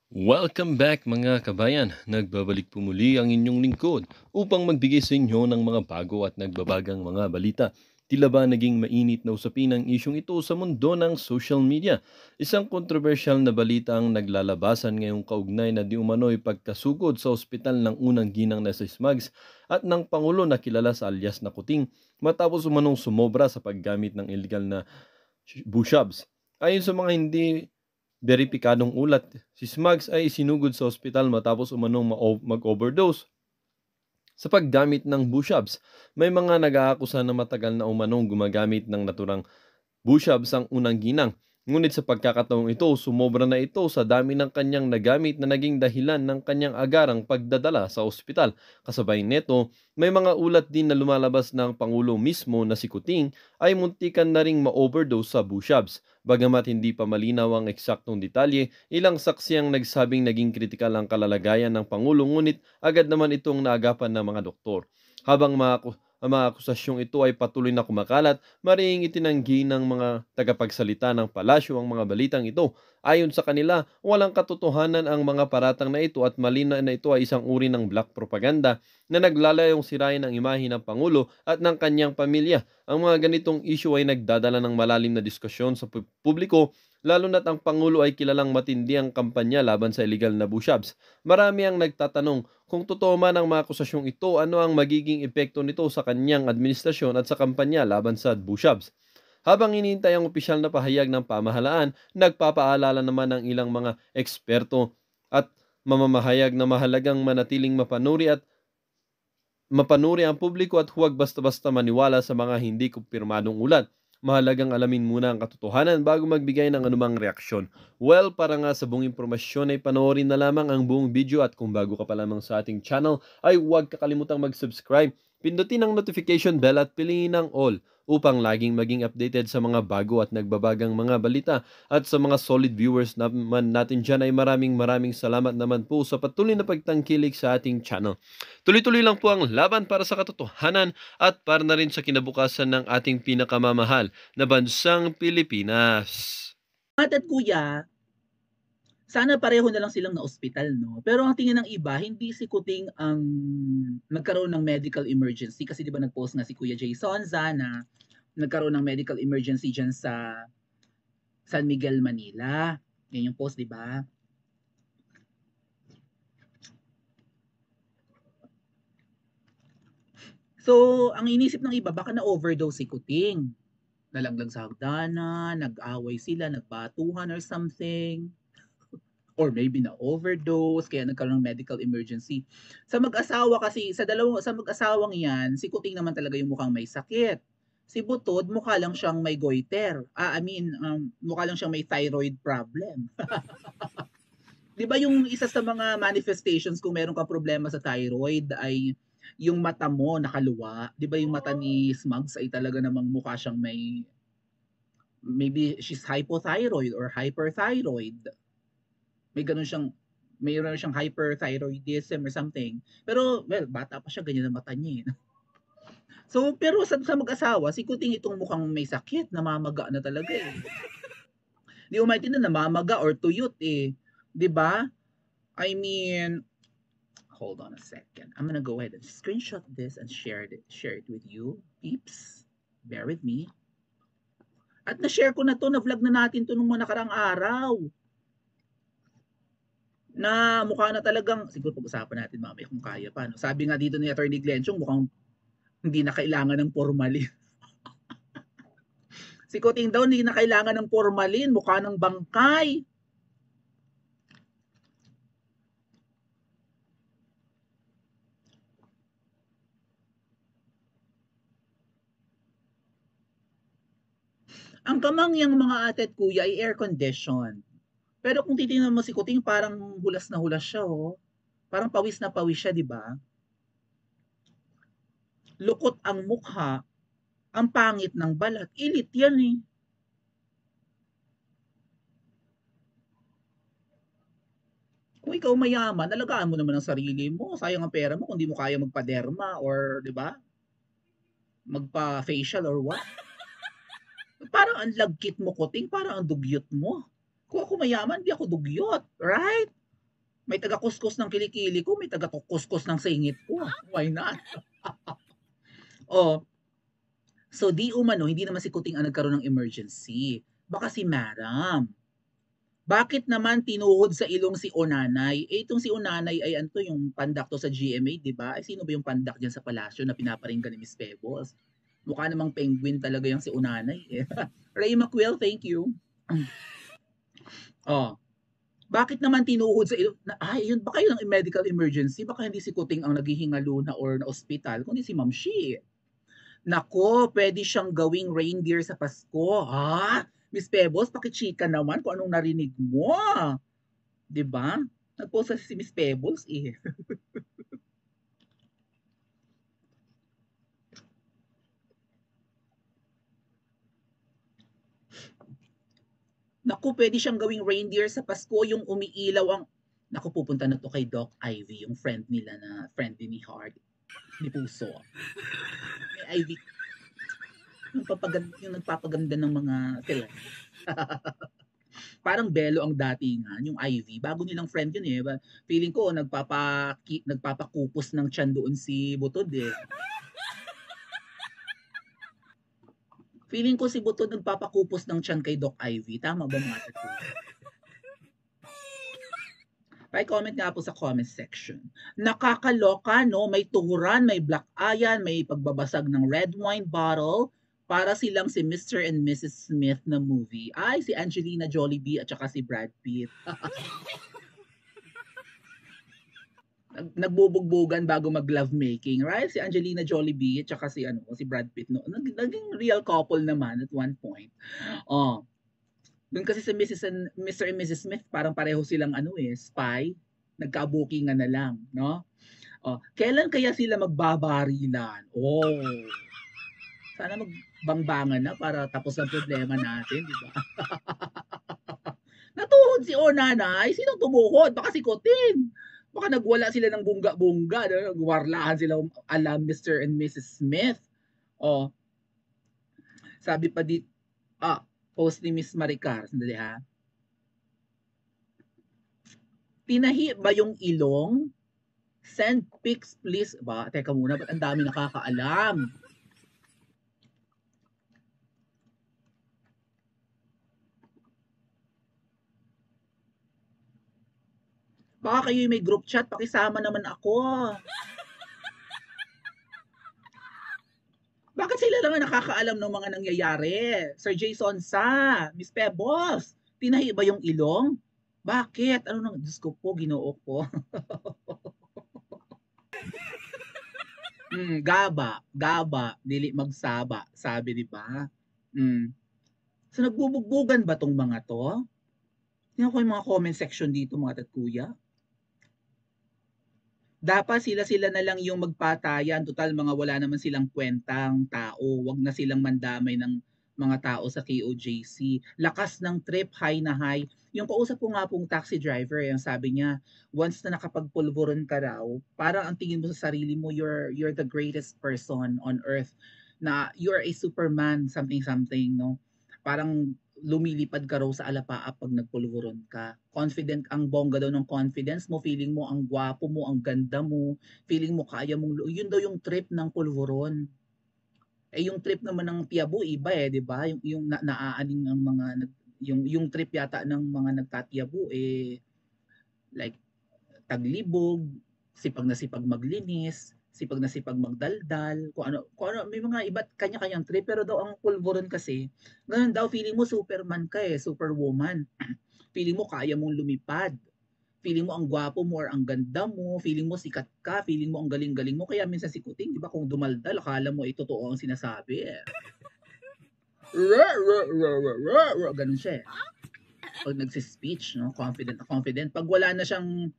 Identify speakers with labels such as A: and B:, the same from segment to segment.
A: Welcome back mga kabayan. Nagbabalik po muli ang inyong lingkod upang magbigay sa inyo ng mga bago at nagbabagang mga balita. Tila ba naging mainit na usapin ang isyong ito sa mundo ng social media? Isang kontrobersyal na balita ang naglalabasan ngayong kaugnay na di umano'y pagkasugod sa ospital ng unang ginang na si Smugs at ng Pangulo na kilala sa alias na Kuting matapos umanong sumobra sa paggamit ng illegal na bushabs. Ayon sa mga hindi beripikadong ulat, si Smugs ay isinugod sa ospital matapos umanong mag-overdose sa paggamit ng bushabs. May mga nag-aakusa na matagal na umanong gumagamit ng naturang bushabs ang unang ginang. Ngunit sa pagkakataong ito, sumobra na ito sa dami ng kanyang nagamit na naging dahilan ng kanyang agarang pagdadala sa ospital. Kasabay neto, may mga ulat din na lumalabas ng Pangulo mismo na si Kuting ay muntikan na ring ma-overdose sa bushabs. Bagamat hindi pa malinaw ang eksaktong detalye, ilang saksi ang nagsabing naging kritikal ang kalalagayan ng Pangulo ngunit agad naman itong naagapan ng mga doktor. Habang ang mga akusasyong ito ay patuloy na kumakalat, mariing itinanggi ng mga tagapagsalita ng palasyo ang mga balitang ito. Ayon sa kanila, walang katotohanan ang mga paratang na ito at malinaw na ito ay isang uri ng black propaganda na naglalayong sirain ang imahe ng Pangulo at ng kanyang pamilya. Ang mga ganitong issue ay nagdadala ng malalim na diskusyon sa publiko, lalo na't ang Pangulo ay kilalang matindi ang kampanya laban sa illegal na bushabs. Marami ang nagtatanong kung totoo man ang mga akusasyong ito, ano ang magiging epekto nito sa kanyang administrasyon at sa kampanya laban sa bushabs. Habang hinihintay ang opisyal na pahayag ng pamahalaan, nagpapaalala naman ng ilang mga eksperto at mamamahayag na mahalagang manatiling mapanuri ang publiko at huwag basta-basta maniwala sa mga hindi kumpirmadong ulat. Mahalagang alamin muna ang katotohanan bago magbigay ng anumang reaksyon. Well, para nga sa buong impormasyon ay panoorin na lamang ang buong video at kung bago ka pa lamang sa ating channel ay huwag kakalimutang mag-subscribe. Pindutin ang notification bell at piliin ang all upang laging maging updated sa mga bago at nagbabagang mga balita. At sa mga solid viewers naman natin dyan ay maraming salamat naman po sa patuloy na pagtangkilik sa ating channel. Tuloy-tuloy lang po ang laban para sa katotohanan at para na rin sa kinabukasan ng ating pinakamamahal na bansang Pilipinas.
B: At kuya, sana pareho na lang silang na-ospital, no? Pero ang tingin ng iba, hindi si Kuting ang nagkaroon ng medical emergency. Kasi di ba nag-post nga si Kuya Jay Sonza na nagkaroon ng medical emergency dyan sa San Miguel, Manila. Yan yung post, di ba? So, ang inisip ng iba, baka na-overdose si Kuting. Nalaglag sa hagdanan, nag-away sila, nagbatuhan or something. Or maybe na overdose kaya nagkaroon ng medical emergency. Sa mag-asawa kasi sa mag-asawang 'yan, si Kuting naman talaga yung mukhang may sakit. Si Butod mukha lang siyang may goiter. Mukha lang siyang may thyroid problem. 'Di ba yung isa sa mga manifestations kung meron kang problema sa thyroid ay yung mata mo nakaluwa. 'Di ba yung mata ni Smugs ay talaga namang mukha siyang maybe she's hypothyroid or hyperthyroid. May ganun siyang mayroon siyang hyperthyroidism or something. Pero, well, bata pa siya, ganyan ang mata niya, eh. So, pero sa mag-asawa, si Kuting itong mukhang may sakit, namamaga na talaga, eh. Di mo maintindihan, namamaga or tuyot, eh. 'Di ba? I mean, hold on a second. I'm gonna go ahead and screenshot this and share it with you, peeps. Bear with me. At na-share ko na to, na-vlog na natin to nung mga nakarang araw. Na mukha na talagang, siguro pag-usapan natin mamaya kung kaya pa. No? Sabi nga dito ni Attorney Glenchong, mukhang hindi na kailangan ng formalin. Si Kuting daw, hindi na kailangan ng formalin, mukha ng bangkay. Ang kamangyang mga ate at kuya ay air condition. Pero kung titingnan mo si Kuting, parang hulas na hulas siya, oh. Parang pawis na pawis siya, di ba? Lukot ang mukha, ang pangit ng balat. Ilit yan, eh. Kung ikaw mayaman, alagaan mo naman ang sarili mo. Sayang ang pera mo kung di mo kaya magpa-derma or, di ba? Magpa-facial or what? Parang ang lagkit mo, Kuting. Parang ang dugyot mo. Kung ako mayaman, di ako dugyot. Right? May taga-kuskus ng kilikili ko, may taga-kuskus ng singit ko. Why not? Oh, so di umano, hindi naman si Kuting ang nagkaroon ng emergency. Baka si Maram. Bakit naman tinuhod sa ilong si Onanay? Eh, itong si Onanay ay anto yung pandak to sa GMA, di ba? Ay, sino ba yung pandak dyan sa palasyo na pinaparinggan ni Miss Pebbles? Mukha namang penguin talaga yung si Onanay. Eh. Ray McQuill, thank you. Oh, bakit naman tinuhod sa ilong? Ay, yun, baka yun ang medical emergency. Baka hindi si Kuting ang naghihingalo na or na ospital, kundi si Ma'am Shi. Nako, pwede siyang gawing reindeer sa Pasko. Ha? Miss Pebbles, pakichika naman kung anong narinig mo. 'Di ba? Nag-post kasi si Miss Pebbles eh. Naku, pwede siyang gawing reindeer sa Pasko, yung umiilaw ang... Naku, pupunta na to kay Doc Ivy, yung friend nila na friend ni Hart, ni Puso. May Ivy, yung nagpapaganda ng mga sila. Parang Belo ang datingan, yung Ivy. Bago nilang friend yun eh. Feeling ko, nagpapakupos ng tiyan doon si Butod eh. Feeling ko si Butod nagpapakupos ng tiyan kay Doc Ivy. Tama ba mga tattoo? Pa-comment nga po sa comment section. Nakakaloka, no? May tuhuran, may black ayan, may pagbabasag ng red wine bottle. Para silang si Mr. and Mrs. Smith na movie. Ay, si Angelina Jollibee at saka si Brad Pitt. Nagbubugbugan bago mag-love making, right? Si Angelina Jollibee at saka si Brad Pitt no. Naging real couple naman at one point. Oh. Doon kasi sa Mr. and Mrs. Smith, parang pareho silang spy. Nagka-bookingan na lang, no? Oh, kailan kaya sila magbabarilan? Oh. Sana magbangbangan na para tapos ang problema natin, di ba? Natuhod si Onanay. Sinong tumuhod? Baka si Kuting. Baka nagwala sila ng bungga-bungga. Nagwarlahan sila alam Mr. and Mrs. Smith. Oh. Sabi pa dito, post ni Miss Maricar. Sandali ha. Tinahi ba yung ilong? Send pics please. Ba, teka muna, ba't ang dami nakakaalam? Baka kayo may group chat, pakisama naman ako. Bakit sila lang ang nakakaalam ng mga nangyayari? Sir Jason Sa, Miss Pebbles, tinahi ba yung ilong? Bakit? Ano nang, Diyos ko po, Ginoo ko. Gaba, dili magsaba, sabi di ba? So nagbubugbugan ba tong mga to? Tingnan ko yung mga comment section dito mga tatkuya. Dapat sila na lang yung magpatayan. Total, mga wala naman silang kwentang tao. Wag na silang mandamay ng mga tao sa KOJC. Lakas ng trip, high na high. Yung kausap ko nga pong taxi driver, yung sabi niya, once na nakapagpulburon ka raw, parang ang tingin mo sa sarili mo, you're the greatest person on earth. Na you're a Superman, something, no? Parang lumilipad ka raw sa alapaap pag nagpulburon ka. Confident, ang bongga daw ng confidence mo, feeling mo ang gwapo mo, ang ganda mo, feeling mo kaya mong, yun daw yung trip ng pulburon. Eh yung trip naman ng Tiabo iba di ba? Yung naaaning ang mga yung trip yata ng mga nagtatiabo like taglibog, sipag na sipag maglinis, sipag na sipag magdaldal, kung ano, may mga iba't kanya-kanyang trip, pero daw ang pulburon kasi, ganun daw, feeling mo Superman ka Superwoman. Feeling mo kaya mong lumipad. Feeling mo ang gwapo mo or ang ganda mo, feeling mo sikat ka, feeling mo ang galing-galing mo, kaya minsan si Kuting, di ba, kung dumaldal, akala mo totoo ang sinasabi Ganun siya Pag nagsispeech, no? Confident na confident. Pag wala na siyang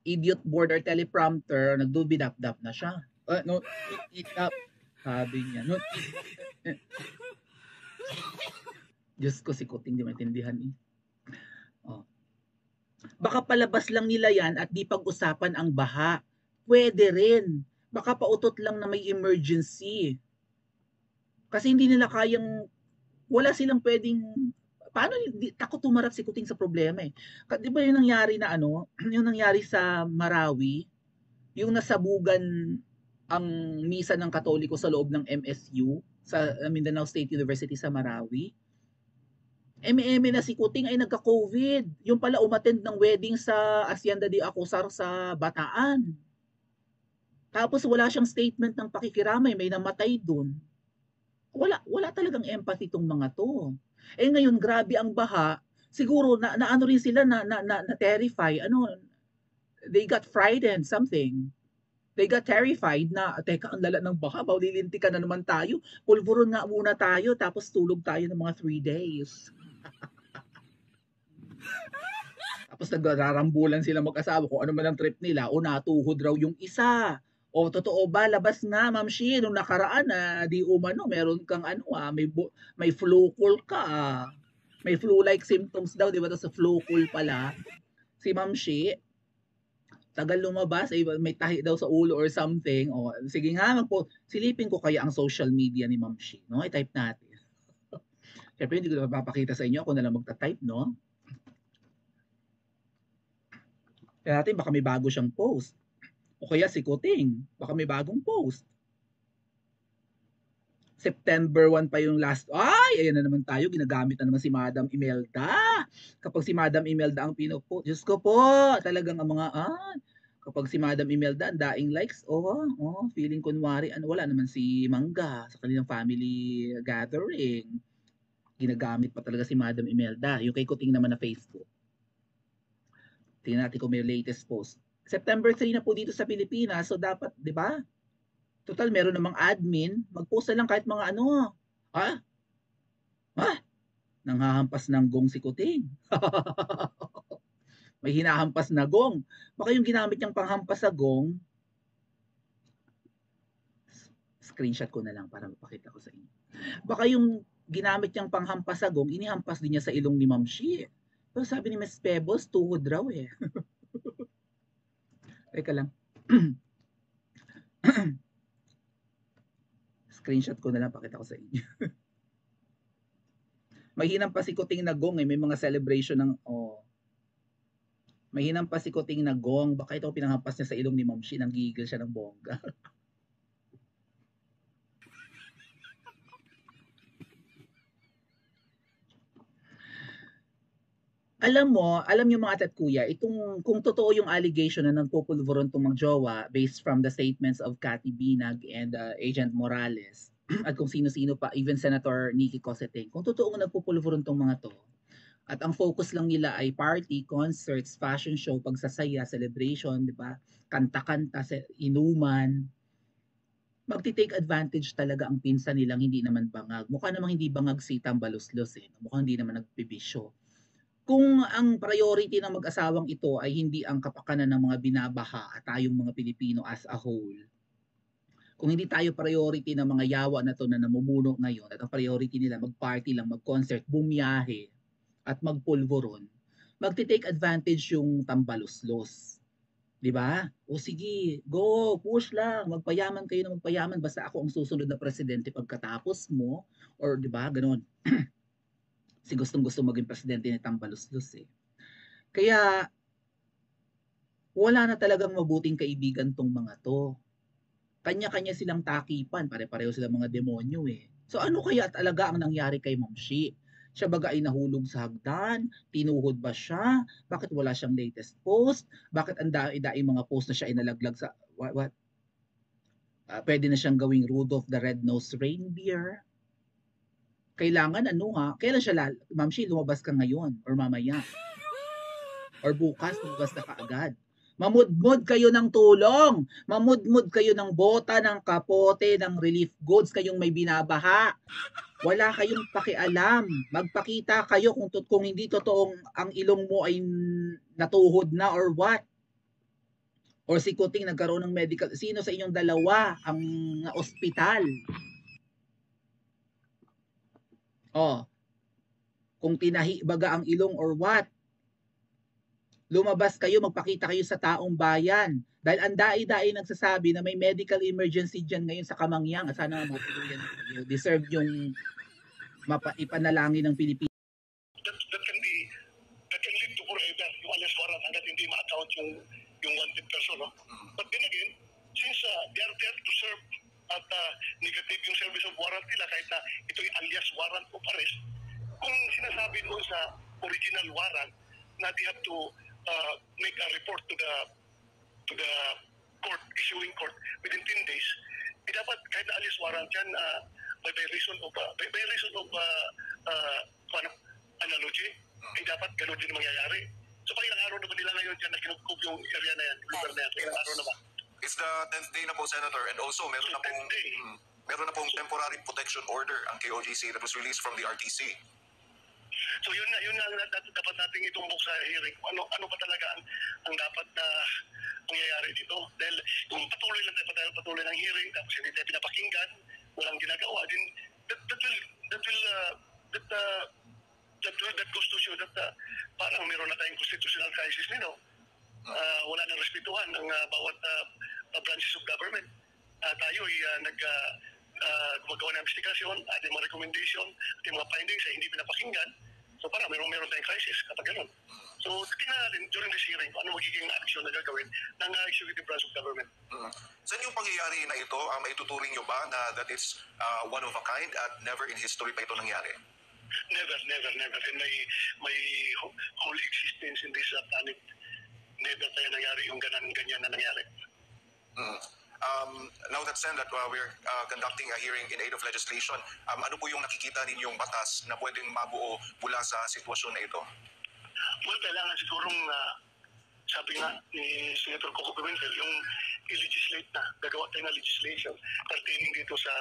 B: idiot board or teleprompter, nagdubidap-dap na siya. No, it up. Sabi niya. No, Diyos ko, si Kuting, di maintindihan Baka palabas lang nila yan at di pag-usapan ang baha. Pwede rin. Baka pautot lang na may emergency. Kasi hindi nila kayang, wala silang pwedeng paano takot tumarap si Kuting sa problema eh. Di ba yung nangyari na ano, yung nangyari sa Marawi, yung nasabugan ang misa ng Katoliko sa loob ng MSU, sa Mindanao State University sa Marawi. Eme-eme na si Kuting ay nagka-COVID. Yung pala umattend ng wedding sa Hacienda de Acosar sa Bataan. Tapos wala siyang statement ng pakikiramay, may namatay dun. Wala talagang empathy tong mga to. Eh ngayon grabe ang baha, siguro na ano rin sila na terrify, ano, they got frightened something. They got terrified na, teka, ang lala ng baha, lilintikan na naman tayo. Pulburon nga muna tayo, tapos tulog tayo ng mga 3 days. Tapos nagrarambulan sila mag-asawa kung ano man ang trip nila, o natuhod raw yung isa. O totoo ba, labas nga, Ma'am Shi, nung nakaraan na di umano, meron kang ano may flu cold ka. May flu-like symptoms daw, di ba? Tapos sa flu cold pala, si Ma'am Shi, tagal lumabas, ay may tahi daw sa ulo or something. O, sige nga, silipin ko kaya ang social media ni Ma'am Shi. No? I-type natin. Siyempre, hindi ko na mapapakita sa inyo. Ako na lang magta-type, no? Kaya natin, baka may bago siyang post. O kaya si Kuting, baka may bagong post. September 1 pa yung last. Ay, ayan na naman tayo. Ginagamit na naman si Madam Imelda. Kapag si Madam Imelda ang pinupo, Diyos ko po, talagang ang mga, kapag si Madam Imelda, ang daing likes, feeling kunwari, wala naman si Mangga sa kanilang family gathering. Ginagamit pa talaga si Madam Imelda. Yung kay Kuting naman na Facebook. Tingnan natin kung may latest post. September 3 na po dito sa Pilipinas, so dapat, di ba? Total, meron namang admin, mag-post na lang kahit mga ano. Nanghahampas ng gong si Kuting. May hinahampas na gong. Baka yung ginamit niyang panghampas sa gong, screenshot ko na lang para mapakita ko sa inyo. Baka yung ginamit niyang panghampas sa gong, inihampas din niya sa ilong ni Ma'am Shi. Pero sabi ni Ms. Pebbles, tuhod raw eh. Teka lang. Screenshot ko na lang, pakita ko sa inyo. May hinang pa si Kuting na gong eh. May mga celebration ng, may hinang pa si Kuting na gong. Baka ito pinanghampas niya sa ilong ni Ma'am Shi. Nanggigil siya ng bongga. Alam niyo mga ate at kuya, itong kung totoo yung allegation na nagpupulburon tong magjowa based from the statements of Cathy Binag and Agent Morales at kung sino-sino pa, even Senator Nikki Cosseteng, kung totoo nagpupulburon tong mga to, at ang focus lang nila ay party, concerts, fashion show, pagsasaya, celebration, di ba? Kanta-kanta, inuman, magti-take advantage talaga ang pinsan nilang hindi naman bangag. Mukha namang hindi bangag si Tambaluslos eh. Mukhang hindi naman nagbibisyo. Kung ang priority ng mag-asawang ito ay hindi ang kapakanan ng mga binabaha at tayong mga Pilipino as a whole, kung hindi tayo priority ng mga yawa na to na namumuno ngayon at ang priority nila mag-party lang, mag-concert, bumiyahe at magpulburon, magti-take advantage yung Tambaluslos. 'Di ba? O sige, go, push lang, magpayaman kayo ng magpayaman basta ako ang susunod na presidente pagkatapos mo, or 'di ba, ganoon. Si gustong-gusto maging presidente ni Tambaluslos eh. Kaya wala na talagang mabuting kaibigan tong mga to. Kanya-kanya silang takipan, pare-pareho silang mga demonyo eh. So ano kaya talaga ang nangyari kay Ma'am Shi? Siya baga ay nahulog sa hagdan? Tinuhod ba siya? Bakit wala siyang latest post? Bakit ang dai-dai mga post na siya ay nalaglag sa what? Pwede na siyang gawing Rudolph the Red-Nosed Reindeer. Kailangan kailan siya Ma'am Shi, lumabas ka ngayon or mamaya? Or bukas, lumabas na kaagad. Mamudmud kayo ng tulong. Mamudmud kayo ng bota, ng kapote, ng relief goods kayong may binabaha. Wala kayong pakialam. Magpakita kayo kung hindi totoong ang ilong mo ay natuhod na or what. Or si Kuting nagkaroon ng medical. Sino sa inyong dalawa ang ospital? Kung tinahi baga ang ilong or what. Lumabas kayo, magpakita kayo sa taong bayan. Dahil ang dai-dai nagsasabi na may medical emergency dyan ngayon sa Kamangyang. At sana matuluyan kayo. Deserve yung ipanalangin ng Pilipinas.
C: yung wanted person. No? But then again, since they are there to serve at negative yung service of warrant nila kahit na ito'y alias warrant of arrest, kung sinasabi doon sa original warrant na they have to make a report to the court, issuing court within 10 days, dapat kahit na alias warrant yan, by violation of analogy, dapat ganun din mangyayari. So pag ilang araw na ba nila ngayon dyan na kinukup yung area na yan, lugar na yan, ilang araw na ba?
D: It's the 10th day na po, Senator, and also meron na pong temporary protection order ang KOJC that was released from the RTC.
C: So yun na dapat nating itumbok sa hearing. Ano ba talaga ang dapat na mangyayari dito? Dahil kung patuloy ng hearing, tapos hindi tayo pinapakinggan, walang ginagawa, then that goes to show that parang meron na tayong constitutional crisis nito. Wala nang respetuhan ng bawat branches of government. Tayo ay gumagawa ng investigasyon, ating mga recommendation, ating mga findings ay hindi pinapakinggan. So parang meron tayong crisis kapag ganun. So tingnan natin during this hearing ano magiging action na gagawin ng executive branch of government.
D: Saan yung pangyayari na ito, maituturing nyo ba na that is one of a kind at never in history pa ito nangyari?
C: Never. And may whole existence in this planet. Never tayo nangyari yung ganyan na nangyari.
D: Now that said that we're conducting a hearing in aid of legislation, ano po yung nakikita ninyong batas na pwedeng mabuo mula sa sitwasyon na ito?
C: Well, kailangan sigurong sabi nga ni Senator Coco Pimentel, yung i-legislate na, gagawa tayo ng legislation pertaining dito sa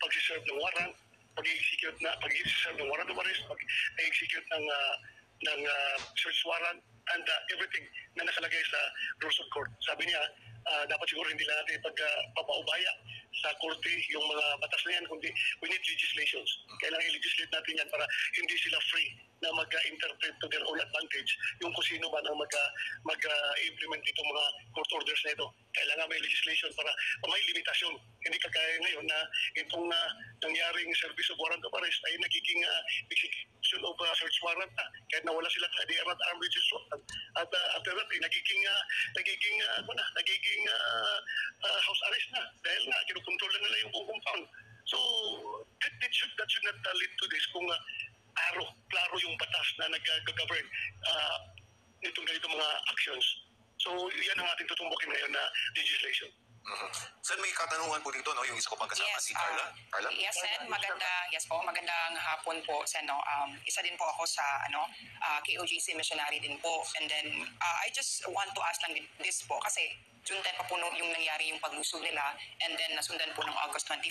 C: pag-serve ng warrant, pag-execute ng warrant of arrest, pag-execute ng search warrant, and everything na nakalagay sa rules of court. Sabi niya, dapat siguro hindi lang natin pagpapaubaya sa korte yung mga batas na yan, kundi we need legislations. Kailangan i-legislate natin yan para hindi sila free na mag-interpret to their own advantage yung kung sino ba ang mag-implement itong mga court orders na ito. Kailangan may legislation para may limitasyon. Hindi kagaya ngayon na itong nangyaring service of warrant of arrest ay nagiging execution of search warrant na kahit na wala sila they are not armed with search warrant. At after that nagiging house arrest na dahil nga kinukontrol na nila yung buong compound. So that should not lead to this kung klaro yung batas na nag-govern nitong ganito mga actions. So yan ang ating tutumbukin ngayon na legislation.
D: Sen, may katanungan po dito, no? Yung isa ko pang kasama, si Carla. Carla?
E: Yes, Sen. Magandang hapon po, Sen. No? Isa din po ako sa KOJC missionary din po. And then, I just want to ask lang this po, kasi sundan pa po yung nangyari yung paglusog nila, and then nasundan po ng August 24.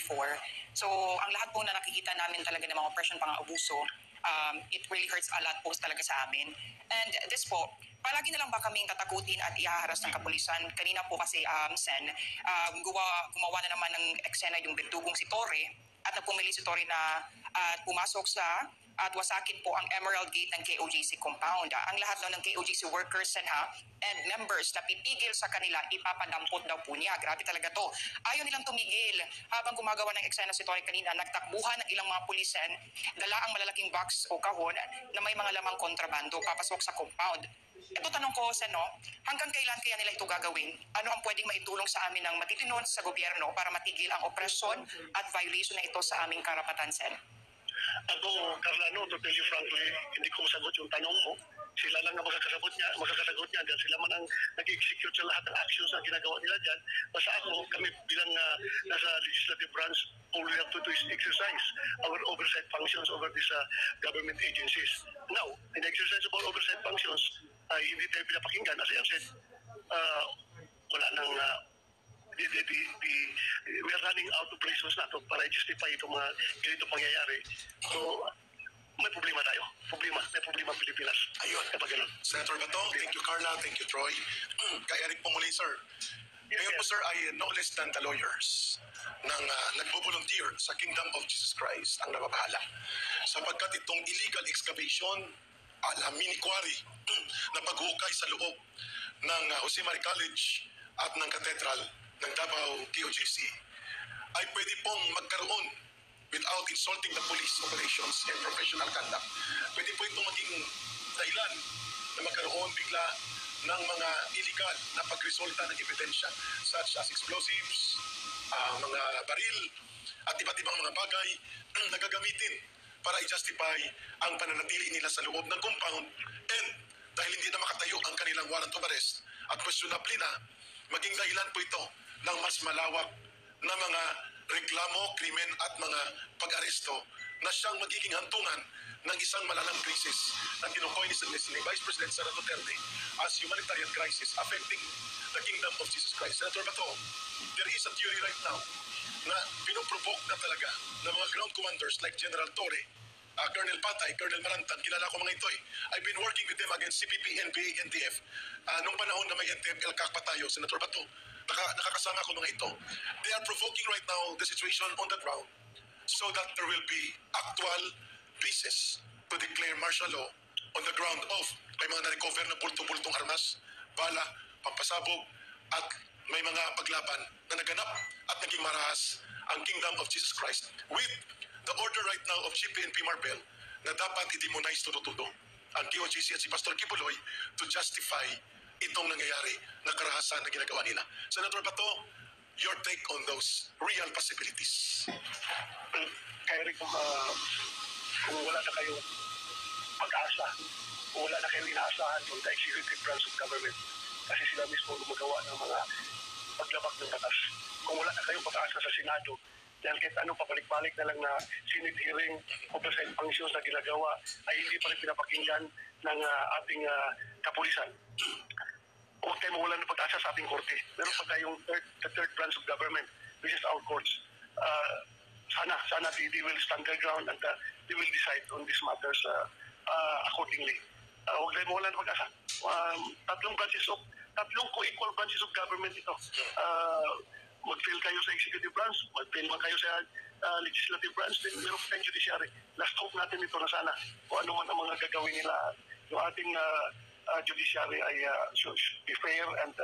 E: So, ang lahat po na nakikita namin talaga ng mga operation pang-abuso, it really hurts a lot po talaga sa amin. And this po, palagi na lang ba kaming tatakutin at ihaharas ng kapulisan? Kanina po kasi, Sen, gumawa na naman ng eksena yung berdugong si Torre, at nagpumili si Torre na pumasok sa at wasakin po ang Emerald Gate ng KOJC compound. Ang lahat daw ng KOJC workers and members na pipigil sa kanila, ipapadampot daw po niya. Grabe talaga to. Ayaw nilang tumigil. Habang gumagawa ng eksena si Torre kanina, nagtakbuhan ng ilang mga pulisan, dala ang malalaking box o kahon na may mga lamang kontrabando papasok sa compound. Ito tanong ko, Sen, no? Hanggang kailan kaya nila ito gagawin? Ano ang pwedeng maitulong sa amin ng matitinon sa gobyerno para matigil ang opresyon at violation na ito sa aming karapatan, Sen?
C: Ako, Carla, to tell you frankly, hindi ko masagot yung tanong mo. Sila lang ang makakasagot niya dahil sila man ang nag-execute sa lahat ng actions na ginagawa nila dyan. Basta ako, kami bilang nasa legislative branch, all we have to do is exercise our oversight functions over these government agencies. Now, in the exercise of our oversight functions, ay hindi tayo pinapakinggan. As I have said, wala nang we are running out of reasons na to para i-justify itong mga ganito pangyayari. So, may problema tayo. May problema ang Pilipinas.
F: Ayun.
C: Kapag ganun.
F: Senator Bato, thank you Carla, thank you Troy. Kay Eric Pumuli, sir. Ngayon po sir ay no less than the lawyers ng nagbo-volunteer sa Kingdom of Jesus Christ ang nababahala. Sapagkat itong illegal excavation mini quarry na paghukay sa loob ng Jose Maria College at ng Cathedral ng Davao KOJC ay pwede pong magkaroon without insulting the police operations and professional conduct. Pwede po itong maging dahilan na magkaroon bigla ng mga illegal na pagresulta ng ebidensya such as explosives, mga baril, at iba't ibang mga bagay na gagamitin para i-justify ang pananatili nila sa loob ng compound, and dahil hindi na makatayo ang kanilang warrant of arrest at questionably na maging dahilan po ito ng mas malawak na mga reklamo, krimen at mga pag-aresto na siyang magiging hantungan ng isang malalang krisis na tinukoy ni Vice President Sara Duterte as humanitarian crisis affecting the kingdom of Jesus Christ. Senator Bato, there is a theory right now na pinuprovoke na talaga ng mga ground commanders like General Torre, Colonel Patay, Colonel Marantan, kilala ko mga ito eh. I've been working with them against CPP, NPA, NDF. Nung panahon na may NTF, LCAC pa tayo, Senator Bato, nakakasama ko mga ito. They are provoking right now the situation on the ground so that there will be actual basis to declare martial law on the ground of may mga na-recover na bulto-bultong armas, bala, pampasabog, at may mga paglaban na naganap at naging marahas ang Kingdom of Jesus Christ with the order right now of Chief PNP Marvel na dapat i-demonize todo-todo ang KOJC at si Pastor Kibuloy to justify itong nangyayari na karahasan na ginagawa nila. Senator Bato, your take on those real possibilities.
C: Kaya rin kung wala na kayong pag-asa, kung wala na kayong inaasahan from the executive branch of government, kasi sila mismo gumagawa ng mga paglabag ng batas. Kung wala na kayong pag-asa sa Senado, dahil kahit ano pabalik-balik na lang na Senate hearing o present functions na ginagawa ay hindi pa rin pinapakinggan ng ating kapulisan. Huwag tayo mawala ng pag-asa sa ating korte. Meron pa tayong the third branch of government, which is our courts. Sana they will stand their ground and they will decide on these matters accordingly. Huwag tayo mawala ng pag-asa. Tatlong co-equal branches of government ito. Mag-fail kayo sa executive branch, mag-fail man kayo sa legislative branch, then meron pa tayong judiciary. Last hope natin ito na sana kung ano man ang mga gagawin nila. Yung ating judiciary ay should be fair and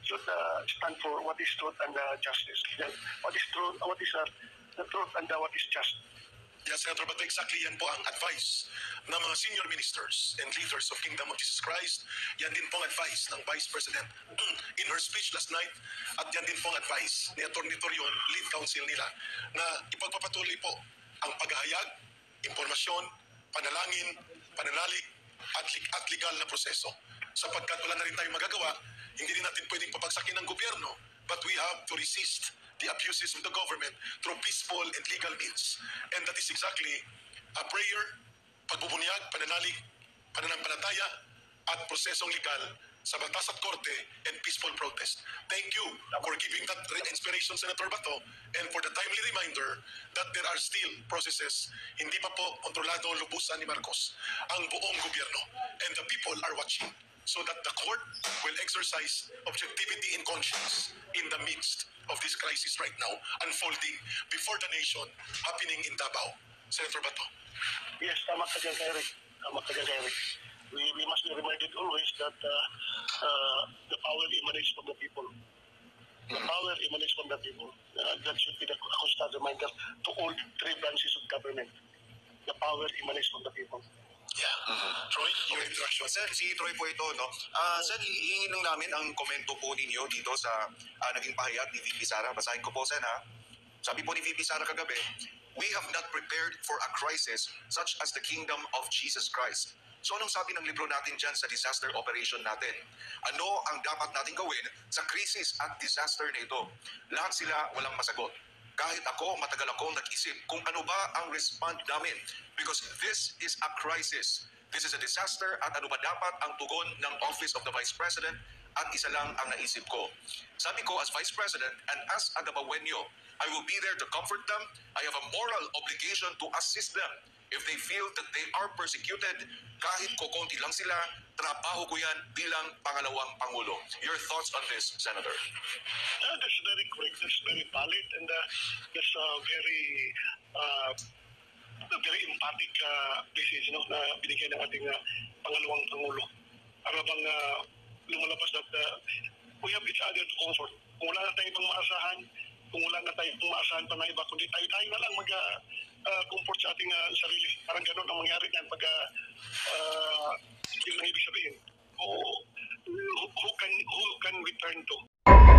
C: should stand for what is truth and justice. Then, what is truth, what is the truth and what is just.
F: Yes, Senator Bato, exactly yan po ang advice ng mga senior ministers and leaders of Kingdom of Jesus Christ. Yan din pong advice ng Vice President in her speech last night. At yan din pong advice ni Atty. Torion, lead counsel nila, na ipagpapatuloy po ang paghahayag, impormasyon, panalangin, pananalig, at legal na proseso. Sapagkat wala na rin tayong magagawa, hindi rin natin pwedeng papagsakin ng gobyerno, but we have to resist the abuses of the government through peaceful and legal means. And that is exactly a prayer, pagbubunyag, pananalig, pananampalataya, at prosesong legal sa batas at korte and peaceful protest. Thank you for giving that inspiration, Senator Bato, and for the timely reminder that there are still processes, hindi pa po kontrolado lubusan ni Marcos ang buong gobyerno. And the people are watching so that the court will exercise objectivity and conscience in the midst of this crisis right now unfolding before the nation happening in Davao. Senator Bato.
C: Yes, tama ka dyan, Eric. We must be reminded always that the power emanates from the people. The power emanates from the people. That should be the constant reminder to all three branches of government. The power emanates from the people.
F: Yeah. Troy, your introduction.
D: Sir, si Troy po ito, no? Sir, hihingin lang namin ang komento po ninyo dito sa naging pahayag ni VP Sara. Basahin ko po, Sen, ha? Sabi po ni VP Sara kagabi, we have not prepared for a crisis such as the kingdom of Jesus Christ. So anong sabi ng libro natin dyan sa disaster operation natin? Ano ang dapat natin gawin sa crisis at disaster na ito? Lahat sila walang masagot. Kahit ako, matagal akong nag-isip kung ano ba ang respond namin. Because this is a crisis. This is a disaster at ano ba dapat ang tugon ng Office of the Vice President at isa lang ang naisip ko. Sabi ko as Vice President and as Agabawenyo, I will be there to comfort them. I have a moral obligation to assist them. If they feel that they are persecuted, kahit kukunti lang sila, trabaho ko yan bilang pangalawang Pangulo. Your thoughts on this, Senator?
C: That's very correct. That's very valid and that's very emphatic message na binigyan ng ating pangalawang Pangulo. Para bang lumalabas that we have each other to comfort. Kung wala na tayong maasahan, kung wala na tayong maasahan pa ng iba, kundi tayo na lang mag-comfort sa ating sarili. Parang ganun ang mangyari niyan pag Yun ang ibig sabihin. Who can we turn to?